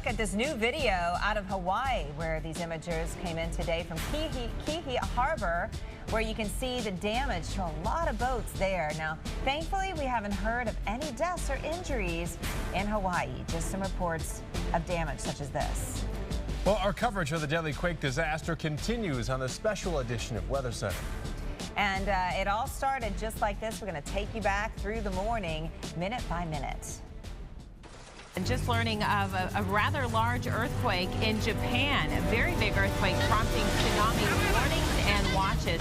at this new video out of Hawaii, where these images came in today from Kihei Harbor, where you can see the damage to a lot of boats there. Now, thankfully, we haven't heard of any deaths or injuries in Hawaii, just some reports of damage such as this. Well, our coverage of the deadly quake disaster continues on the special edition of Weather Center. And it all started just like this. We're going to take you back through the morning, minute by minute. And just learning of a rather large earthquake in Japan, a very big earthquake prompting tsunami warnings and watches.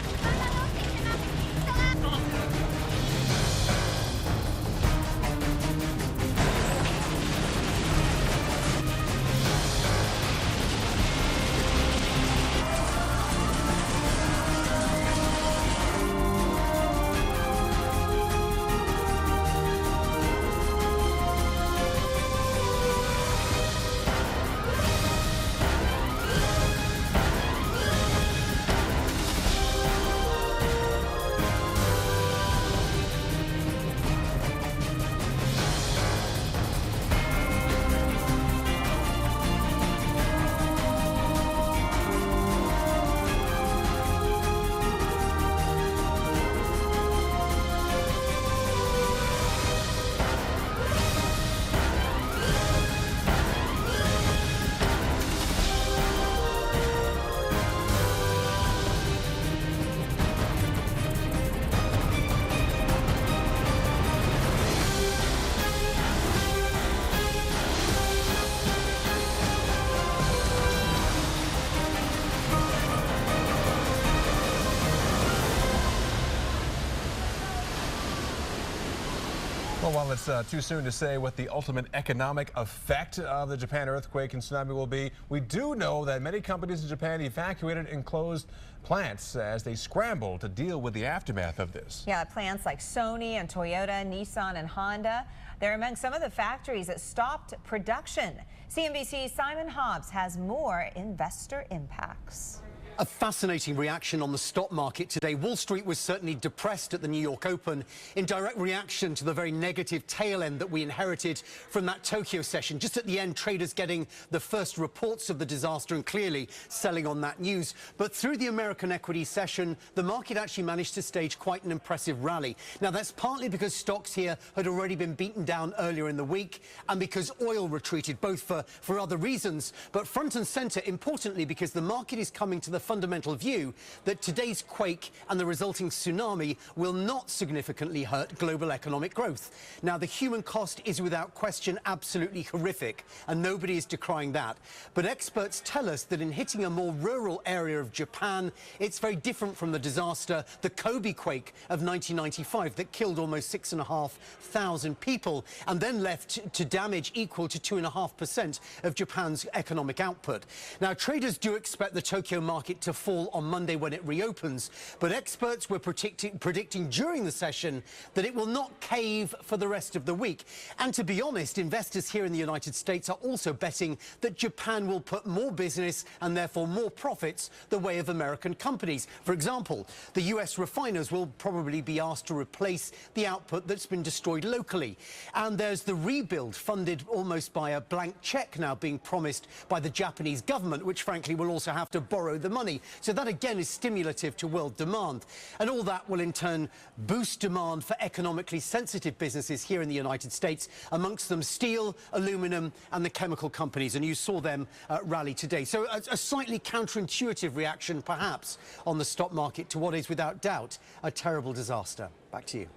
Well, while it's too soon to say what the ultimate economic effect of the Japan earthquake and tsunami will be, we do know that many companies in Japan evacuated and closed plants as they scramble to deal with the aftermath of this. Yeah, plants like Sony and Toyota, Nissan and Honda, they're among some of the factories that stopped production. CNBC's Simon Hobbs has more investor impacts. A fascinating reaction on the stock market today. Wall Street was certainly depressed at the New York Open in direct reaction to the very negative tail end that we inherited from that Tokyo session. Just at the end, traders getting the first reports of the disaster and clearly selling on that news. But through the American equity session, the market actually managed to stage quite an impressive rally. Now, that's partly because stocks here had already been beaten down earlier in the week and because oil retreated, both for other reasons. But front and center, importantly, because the market is coming to the fundamental view that today's quake and the resulting tsunami will not significantly hurt global economic growth. Now, the human cost is without question absolutely horrific, and nobody is decrying that. But experts tell us that in hitting a more rural area of Japan, it's very different from the disaster, the Kobe quake of 1995 that killed almost 6,500 people and then left to damage equal to 2.5% of Japan's economic output. Now, traders do expect the Tokyo market to fall on Monday when it reopens, but experts were predicting during the session that it will not cave for the rest of the week. And to be honest, investors here in the United States are also betting that Japan will put more business and therefore more profits the way of American companies. For example, the US refiners will probably be asked to replace the output that's been destroyed locally. And there's the rebuild funded almost by a blank check now being promised by the Japanese government, which frankly will also have to borrow the money. So that again is stimulative to world demand. And all that will in turn boost demand for economically sensitive businesses here in the United States, amongst them steel, aluminum and the chemical companies. And you saw them rally today. So a slightly counterintuitive reaction perhaps on the stock market to what is without doubt a terrible disaster. Back to you.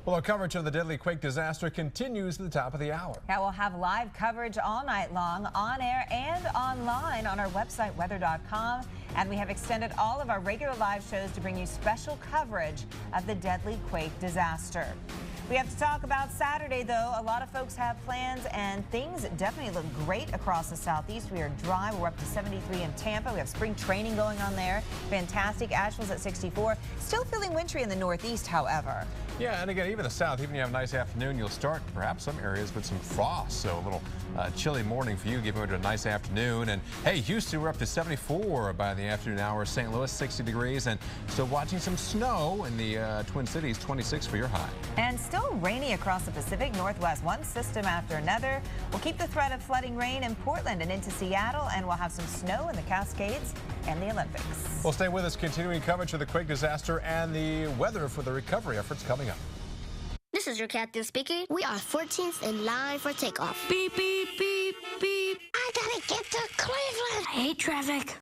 Well, our coverage of the deadly quake disaster continues at the top of the hour. Yeah, we'll have live coverage all night long, on air and online on our website, weather.com. And we have extended all of our regular live shows to bring you special coverage of the deadly quake disaster. We have to talk about Saturday, though. A lot of folks have plans, and things definitely look great across the southeast. We are dry. We're up to 73 in Tampa. We have spring training going on there. Fantastic. Asheville's at 64. Still feeling wintry in the northeast, however. Yeah, and again, even the south, even if you have a nice afternoon, you'll start perhaps some areas with some frost. So a little chilly morning for you, giving it a nice afternoon. And hey, Houston, we're up to 74 by the afternoon hours. St. Louis, 60 degrees, and still watching some snow in the Twin Cities, 26 for your high. And still still rainy across the Pacific Northwest. One system after another will keep the threat of flooding rain in Portland and into Seattle, and we'll have some snow in the Cascades and the Olympics. Well, stay with us, continuing coverage of the quake disaster and the weather for the recovery efforts coming up. This is your captain speaking. We are 14th in line for takeoff. Beep, beep, beep, beep. I gotta get to Cleveland. I hate traffic.